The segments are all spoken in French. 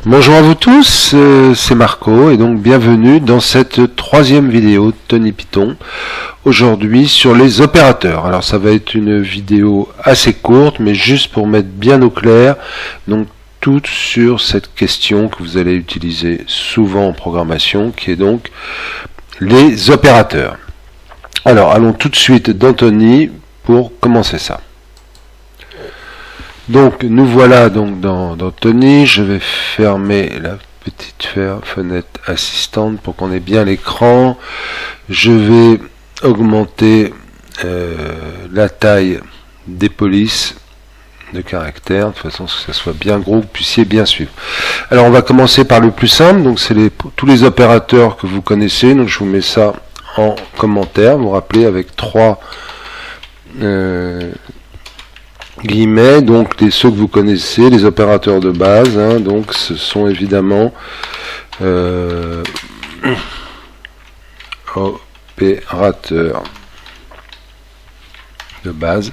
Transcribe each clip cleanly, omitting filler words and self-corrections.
Bonjour à vous tous, c'est Marco et donc bienvenue dans cette troisième vidéo de Tony Python, aujourd'hui sur les opérateurs. Alors ça va être une vidéo assez courte mais juste pour mettre bien au clair donc tout sur cette question que vous allez utiliser souvent en programmation qui est donc les opérateurs. Alors allons tout de suite dans Tony pour commencer ça. Donc nous voilà donc dans Tony, je vais fermer la petite fenêtre assistante pour qu'on ait bien l'écran. Je vais augmenter la taille des polices de caractères, de façon que ça soit bien gros, que vous puissiez bien suivre. Alors on va commencer par le plus simple, donc c'est tous les opérateurs que vous connaissez, donc je vous mets ça en commentaire, vous vous rappelez avec trois guillemets, donc ceux que vous connaissez, les opérateurs de base, hein, donc ce sont évidemment opérateurs de base.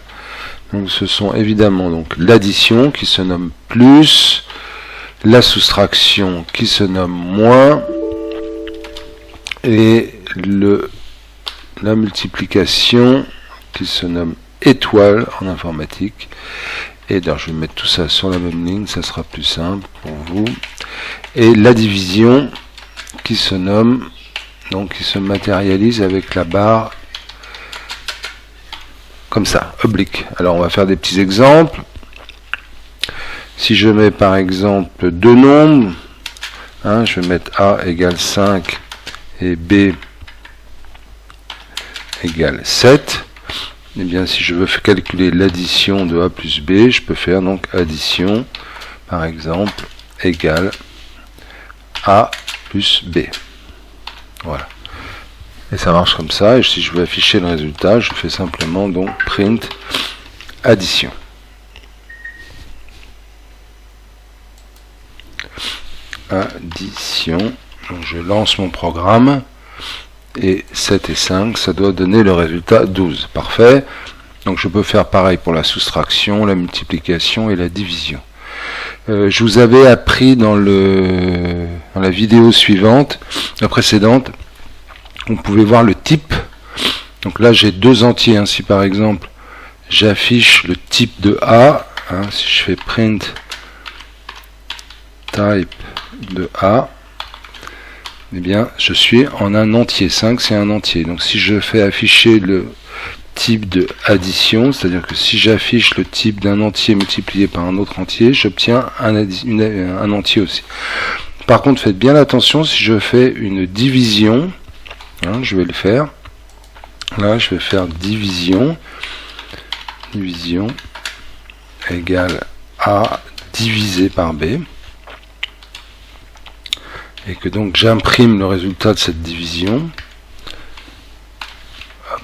Donc ce sont évidemment donc l'addition qui se nomme plus, la soustraction qui se nomme moins et la multiplication qui se nomme étoile en informatique. Et d'ailleurs je vais mettre tout ça sur la même ligne, ça sera plus simple pour vous. Et la division qui se nomme, donc qui se matérialise avec la barre comme ça, oblique. Alors on va faire des petits exemples. Si je mets par exemple deux nombres, hein, je vais mettre A égale 5 et B égale 7. Et bien si je veux calculer l'addition de A plus B, je peux faire donc addition par exemple égale A plus B. Voilà. Et ça marche comme ça. Et si je veux afficher le résultat, je fais simplement donc print addition. Addition. Donc je lance mon programme. Et 7 et 5, ça doit donner le résultat 12. Parfait. Donc je peux faire pareil pour la soustraction, la multiplication et la division. Je vous avais appris dans la vidéo suivante, la précédente, on pouvait voir le type. Donc là j'ai deux entiers. Hein. Si par exemple j'affiche le type de A, hein, si je fais print type de A, eh bien, je suis en un entier. 5, c'est un entier. Donc, si je fais afficher le type de addition, c'est-à-dire que si j'affiche le type d'un entier multiplié par un autre entier, j'obtiens un entier aussi. Par contre, faites bien attention, si je fais une division, hein, je vais le faire. Là, je vais faire division. Division égale A divisé par B. Et que donc j'imprime le résultat de cette division. Hop.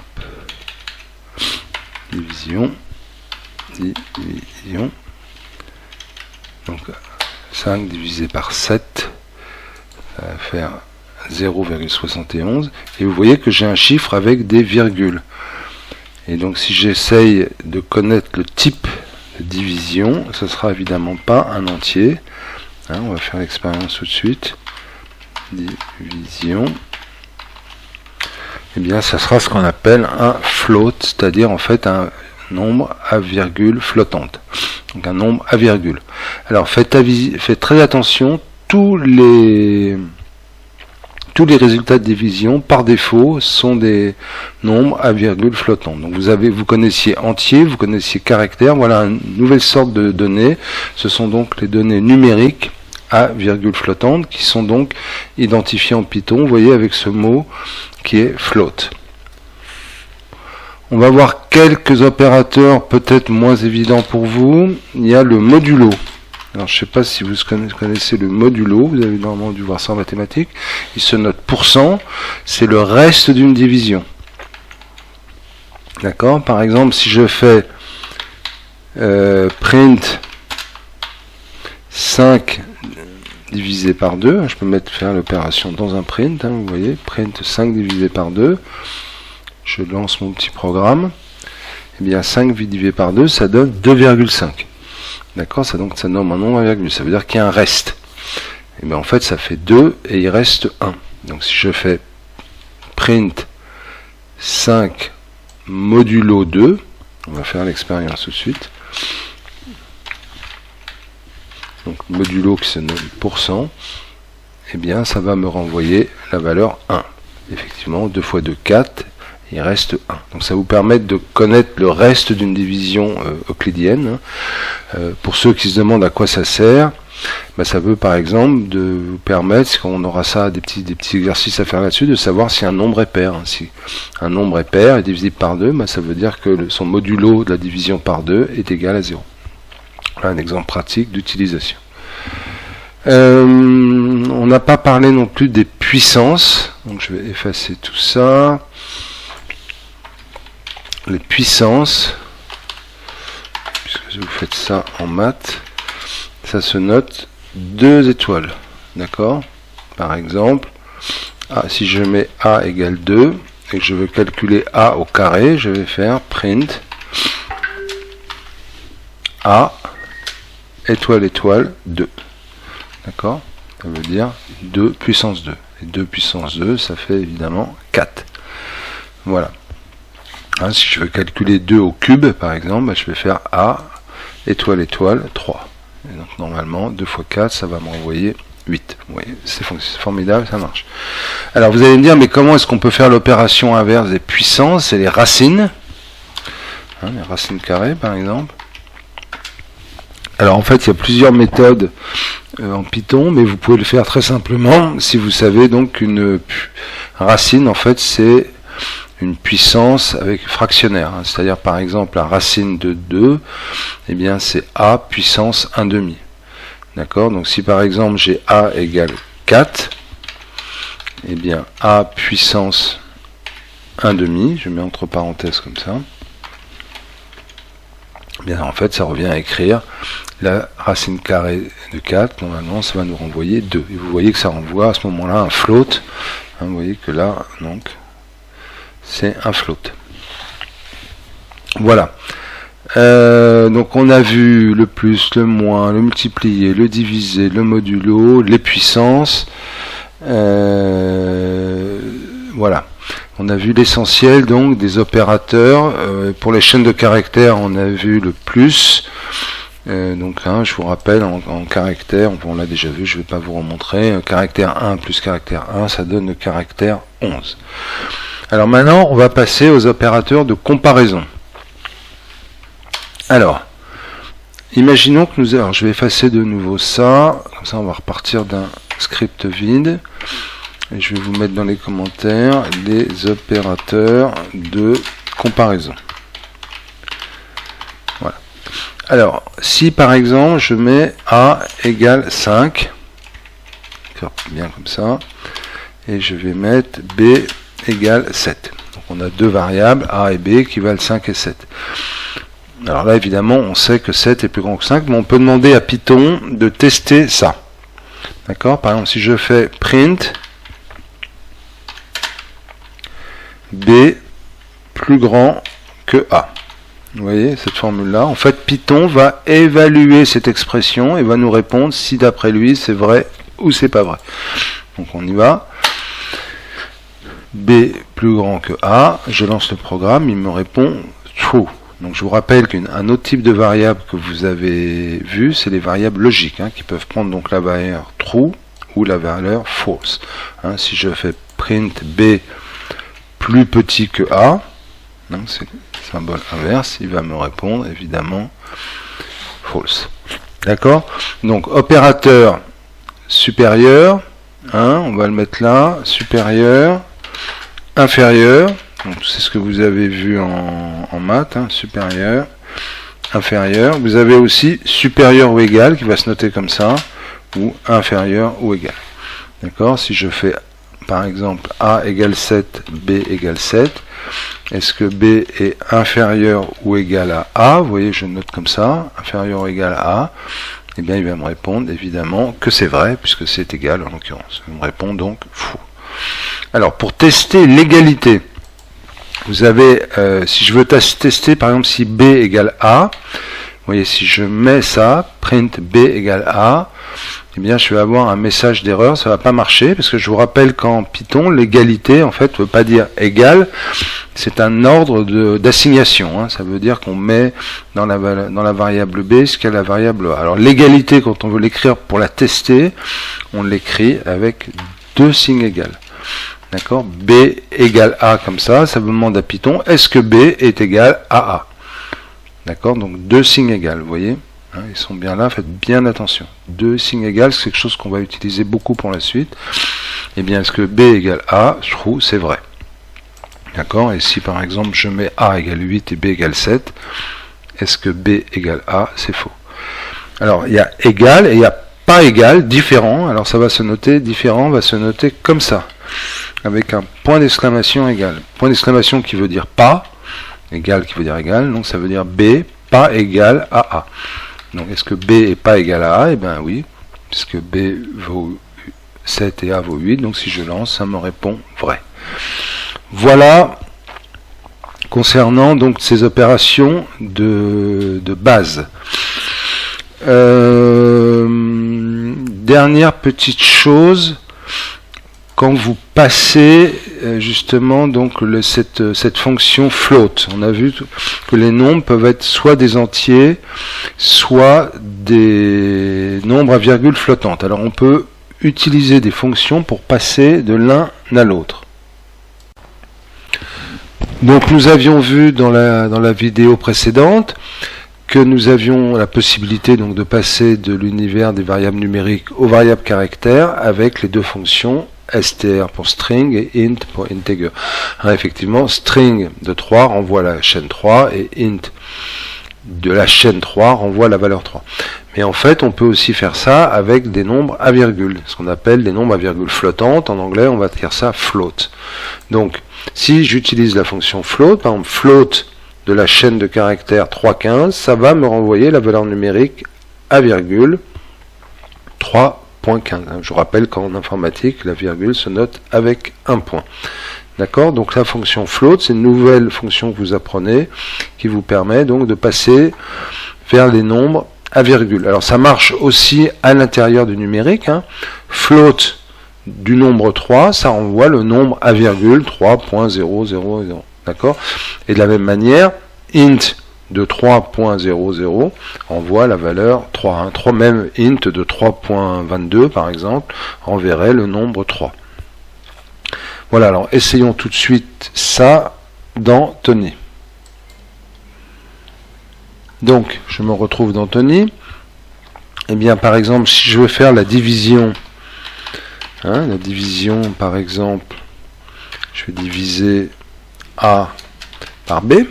Division. Donc 5 divisé par 7, ça va faire 0,71. Et vous voyez que j'ai un chiffre avec des virgules. Et donc si j'essaye de connaître le type de division, ce sera évidemment pas un entier. Hein, on va faire l'expérience tout de suite. Division, et bien ça sera ce qu'on appelle un float, c'est-à-dire en fait un nombre à virgule flottante, donc un nombre à virgule. Alors faites très attention, tous les résultats de division par défaut sont des nombres à virgule flottantes. Donc vous connaissiez entier, vous connaissiez caractère, voilà une nouvelle sorte de données, ce sont donc les données numériques à virgule flottante qui sont donc identifiées en Python, vous voyez avec ce mot qui est float. On va voir quelques opérateurs peut-être moins évidents pour vous. Il y a le modulo. Alors je ne sais pas si vous connaissez le modulo, vous avez normalement dû voir ça en mathématiques. Il se note %, c'est le reste d'une division. D'accord. Par exemple, si je fais print 5 divisé par 2, je peux faire l'opération dans un print, hein, vous voyez, print 5 divisé par 2, je lance mon petit programme, et bien 5 divisé par 2, ça donne 2,5. D'accord, ça nomme un nombre à virgule, ça veut dire qu'il y a un reste. et bien en fait ça fait 2 et il reste 1. Donc si je fais print 5 modulo 2, on va faire l'expérience tout de suite. Donc modulo qui se nomme %, et bien ça va me renvoyer la valeur 1. Effectivement, 2 fois 2, 4, il reste 1. Donc ça vous permet de connaître le reste d'une division euclidienne. Pour ceux qui se demandent à quoi ça sert, bah, ça peut par exemple de vous permettre, quand on aura ça, des petits exercices à faire là-dessus, de savoir si un nombre est pair. Si un nombre est pair et divisible par 2, bah, ça veut dire que son modulo de la division par 2 est égal à 0. Voilà un exemple pratique d'utilisation. On n'a pas parlé non plus des puissances, donc je vais effacer tout ça. Les puissances, puisque vous faites ça en maths, ça se note 2 étoiles, d'accord? Par exemple, si je mets a égale 2 et que je veux calculer a au carré, je vais faire print a étoile étoile 2, d'accord? Ça veut dire 2 puissance 2, et 2 puissance 2 ça fait évidemment 4. Voilà. Si je veux calculer 2 au cube par exemple, bah, je vais faire a étoile étoile 3. Et donc normalement 2 fois 4 ça va me renvoyer 8. Vous voyez, c'est formidable, ça marche. Alors vous allez me dire, mais comment est-ce qu'on peut faire l'opération inverse des puissances? C'est les racines, les racines carrées par exemple. Alors en fait il y a plusieurs méthodes en Python, mais vous pouvez le faire très simplement si vous savez donc qu'une racine en fait c'est une puissance avec fractionnaire, c'est-à-dire par exemple la racine de 2, eh bien c'est a puissance 1 demi. D'accord? Donc si par exemple j'ai a égale 4, eh bien a puissance 1 demi, je mets entre parenthèses comme ça, eh bien en fait ça revient à écrire la racine carrée de 4, normalement ça va nous renvoyer 2. Et vous voyez que ça renvoie à ce moment-là un float, vous voyez que là, donc, c'est un float. Voilà. Donc on a vu le plus, le moins, le multiplié, le divisé, le modulo, les puissances. Voilà. On a vu l'essentiel donc des opérateurs. Pour les chaînes de caractères, on a vu le plus. Donc je vous rappelle, en caractère, on l'a déjà vu, je ne vais pas vous remontrer. Caractère 1 plus caractère 1, ça donne le caractère 11. Alors maintenant, on va passer aux opérateurs de comparaison. Alors, imaginons que alors je vais effacer de nouveau ça, comme ça on va repartir d'un script vide, et je vais vous mettre dans les commentaires les opérateurs de comparaison. Voilà. Alors, si par exemple je mets a égale 5, bien comme ça, et je vais mettre b égale 7. Donc on a deux variables, a et b, qui valent 5 et 7. Alors là, évidemment, on sait que 7 est plus grand que 5, mais on peut demander à Python de tester ça. D'accord? Par exemple, si je fais print b plus grand que a. Vous voyez cette formule-là? En fait, Python va évaluer cette expression et va nous répondre si d'après lui c'est vrai ou c'est pas vrai. Donc on y va. B plus grand que A, je lance le programme, il me répond true. Donc je vous rappelle qu'un autre type de variable que vous avez vu, c'est les variables logiques, qui peuvent prendre donc la valeur true ou la valeur false. Si je fais print B plus petit que A, c'est le symbole inverse, il va me répondre évidemment false. D'accord? Donc opérateur supérieur, on va le mettre là, supérieur, inférieur, donc c'est ce que vous avez vu en maths, supérieur, inférieur. Vous avez aussi supérieur ou égal qui va se noter comme ça, ou inférieur ou égal. D'accord? Si je fais par exemple A égale 7, B égale 7, est-ce que B est inférieur ou égal à A? Vous voyez, je note comme ça, inférieur ou égal à A. Eh bien, il va me répondre évidemment que c'est vrai, puisque c'est égal en l'occurrence. Il me répond donc faux. Alors, pour tester l'égalité, vous avez, si je veux tester par exemple si B égale A, voyez, si je mets ça, print b égale a, eh bien je vais avoir un message d'erreur, ça va pas marcher, parce que je vous rappelle qu'en Python, l'égalité, en fait, ne veut pas dire égal, c'est un ordre d'assignation, hein. Ça veut dire qu'on met dans la variable b ce qu'il y a la variable a. Alors l'égalité, quand on veut l'écrire pour la tester, on l'écrit avec deux signes égales. D'accord, b égale a comme ça vous demande à Python, est-ce que b est égal à a? D'accord, donc deux signes égales, vous voyez, hein, ils sont bien là, faites bien attention. Deux signes égales, c'est quelque chose qu'on va utiliser beaucoup pour la suite. Et bien, est-ce que b égale a? True, c'est vrai. D'accord, et si par exemple je mets a égale 8 et b égale 7, est-ce que b égale a? C'est faux. Alors, il y a égal et il y a pas égal, différent. Alors ça va se noter, différent va se noter comme ça, avec un point d'exclamation égal. Point d'exclamation qui veut dire pas, égal qui veut dire égal, donc ça veut dire b pas égal à a. Donc est-ce que b est pas égal à a? Eh bien oui, puisque b vaut 7 et a vaut 8, donc si je lance, ça me répond vrai. Voilà concernant donc ces opérations de base. Dernière petite chose, quand vous passez justement donc cette fonction float, on a vu que les nombres peuvent être soit des entiers, soit des nombres à virgule flottante. Alors on peut utiliser des fonctions pour passer de l'un à l'autre. Donc nous avions vu dans la vidéo précédente que nous avions la possibilité donc de passer de l'univers des variables numériques aux variables caractères avec les deux fonctions str pour string et int pour integer. Alors effectivement, string de 3 renvoie la chaîne 3 et int de la chaîne 3 renvoie la valeur 3. Mais en fait, on peut aussi faire ça avec des nombres à virgule, ce qu'on appelle des nombres à virgule flottantes. En anglais, on va dire ça float. Donc, si j'utilise la fonction float, par exemple float de la chaîne de caractères 3.15, ça va me renvoyer la valeur numérique à virgule 3.15. Je vous rappelle qu'en informatique, la virgule se note avec un point. D'accord? Donc la fonction float, c'est une nouvelle fonction que vous apprenez qui vous permet donc de passer vers les nombres à virgule. Alors ça marche aussi à l'intérieur du numérique, hein. Float du nombre 3, ça renvoie le nombre à virgule 3.000. D'accord? Et de la même manière, int de 3.00 envoie la valeur 3. Hein. 3 même int de 3.22 par exemple enverrait le nombre 3. Voilà, alors essayons tout de suite ça dans Tony. Donc, je me retrouve dans Tony. Eh bien, par exemple, si je veux faire la division, hein, la division, par exemple, je vais diviser A par B.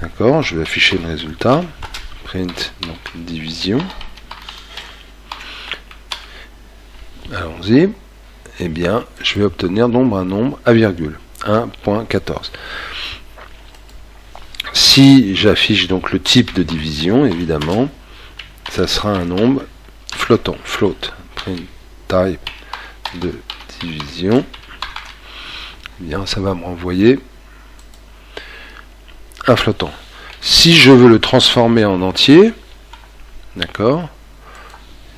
D'accord, je vais afficher le résultat. Print, donc division. Allons-y. Eh bien, je vais obtenir un nombre à virgule. 1.14. Si j'affiche donc le type de division, évidemment, ça sera un nombre flottant. Float. Print type de division. Eh bien, ça va me renvoyer un flottant. Si je veux le transformer en entier, d'accord,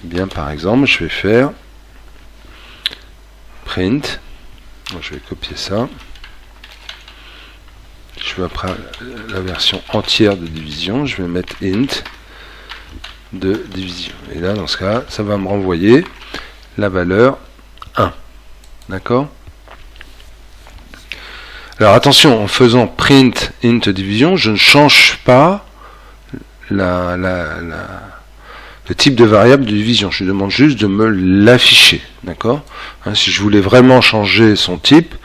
eh bien, par exemple, je vais faire print. Je vais copier ça. Je veux après la version entière de division, je vais mettre int de division. Et là, dans ce cas, ça va me renvoyer la valeur 1. D'accord? Alors attention, en faisant print int division, je ne change pas le type de variable de division. Je lui demande juste de me l'afficher. D'accord? Hein, si je voulais vraiment changer son type,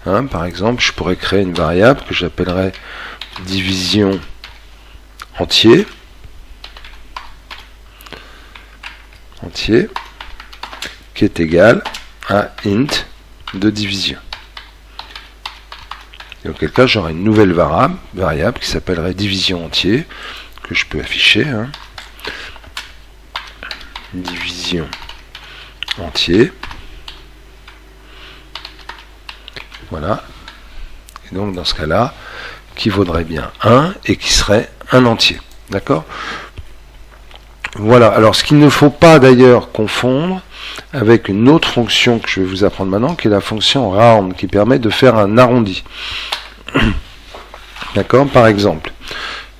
hein, par exemple, je pourrais créer une variable que j'appellerais division entier, qui est égal à int de division. Et auquel cas, j'aurai une nouvelle variable qui s'appellerait division entier, que je peux afficher. Hein. Division entier. Voilà. Et donc, dans ce cas-là, qui vaudrait bien 1 et qui serait un entier. D'accord? Voilà, alors ce qu'il ne faut pas d'ailleurs confondre avec une autre fonction que je vais vous apprendre maintenant, qui est la fonction round, qui permet de faire un arrondi. D'accord? Par exemple,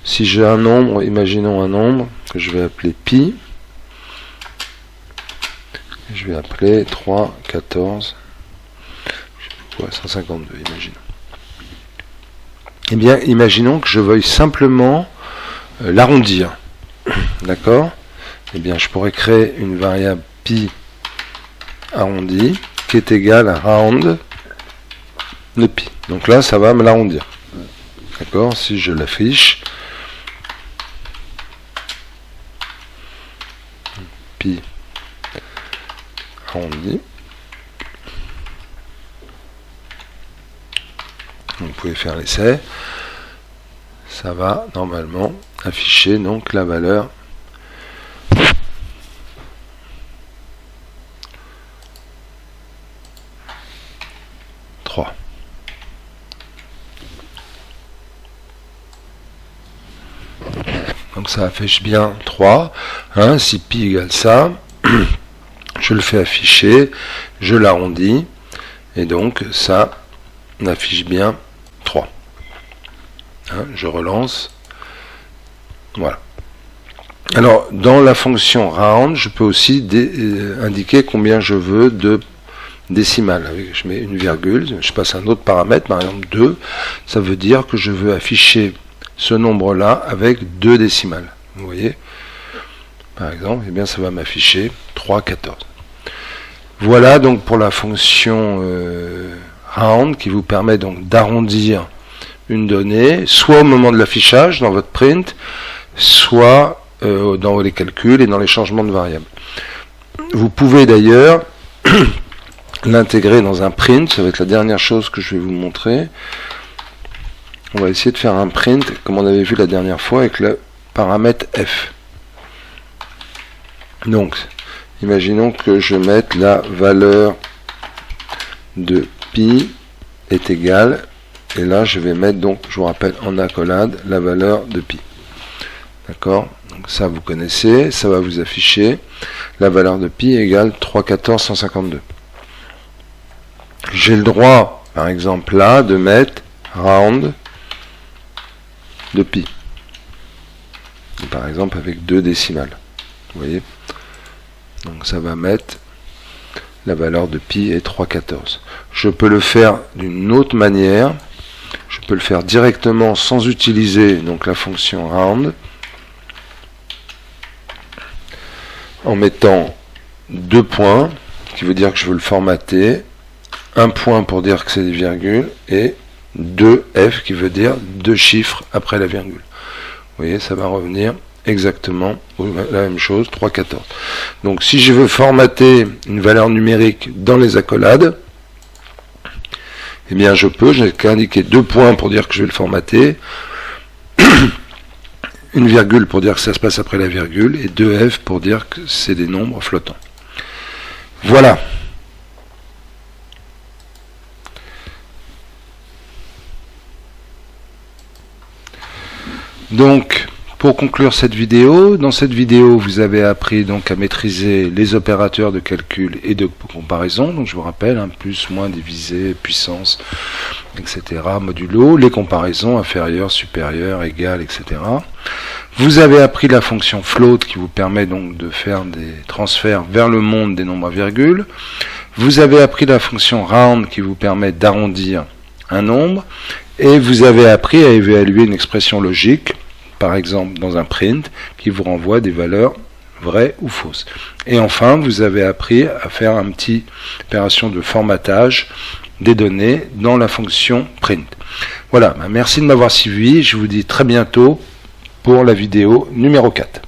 si j'ai un nombre, imaginons un nombre que je vais appeler pi, je vais appeler 3, 14, 152, imaginons. Eh bien, imaginons que je veuille simplement l'arrondir. D'accord? Eh bien, je pourrais créer une variable pi arrondi qui est égale à round de pi. Donc là, ça va me l'arrondir. D'accord? Si je l'affiche, pi arrondi, vous pouvez faire l'essai, ça va normalement afficher donc la valeur 3. Donc ça affiche bien 3. Hein, si pi égale ça, je le fais afficher, je l'arrondis, et donc ça affiche bien 3. Hein, je relance. Voilà. Alors, dans la fonction round, je peux aussi indiquer combien je veux de décimales. Je mets une virgule, je passe un autre paramètre, par exemple 2. Ça veut dire que je veux afficher ce nombre-là avec 2 décimales. Vous voyez? Par exemple, eh bien, ça va m'afficher 3, 14. Voilà donc pour la fonction round qui vous permet donc d'arrondir une donnée, soit au moment de l'affichage dans votre print, soit dans les calculs et dans les changements de variables. Vous pouvez d'ailleurs l'intégrer dans un print, ça va être la dernière chose que je vais vous montrer. On va essayer de faire un print comme on avait vu la dernière fois avec le paramètre f. Donc, imaginons que je mette la valeur de pi est égale, et là je vais mettre donc, je vous rappelle en accolade, la valeur de pi. D'accord? Donc ça vous connaissez, ça va vous afficher la valeur de pi égale 3,14,152. J'ai le droit, par exemple là, de mettre round de pi. Par exemple avec 2 décimales. Vous voyez? Donc ça va mettre la valeur de pi est 3,14. Je peux le faire d'une autre manière. Je peux le faire directement sans utiliser donc la fonction round, en mettant 2 points, qui veut dire que je veux le formater, 1 point pour dire que c'est des virgules, et 2f qui veut dire 2 chiffres après la virgule. Vous voyez, ça va revenir exactement la même chose, 3,14. Donc si je veux formater une valeur numérique dans les accolades, eh bien je peux, j'ai qu'à indiquer 2 points pour dire que je vais le formater, une virgule pour dire que ça se passe après la virgule, et 2f pour dire que c'est des nombres flottants. Voilà. Donc, pour conclure cette vidéo, dans cette vidéo, vous avez appris donc à maîtriser les opérateurs de calcul et de comparaison. Donc, je vous rappelle, plus, moins, divisé, puissance, etc., modulo, les comparaisons inférieures, supérieures, égales, etc. Vous avez appris la fonction float qui vous permet donc de faire des transferts vers le monde des nombres à virgule. Vous avez appris la fonction round qui vous permet d'arrondir un nombre. Et vous avez appris à évaluer une expression logique, par exemple dans un print, qui vous renvoie des valeurs vraies ou fausses. Et enfin, vous avez appris à faire une petite opération de formatage des données dans la fonction print. Voilà, merci de m'avoir suivi, je vous dis très bientôt pour la vidéo numéro 4.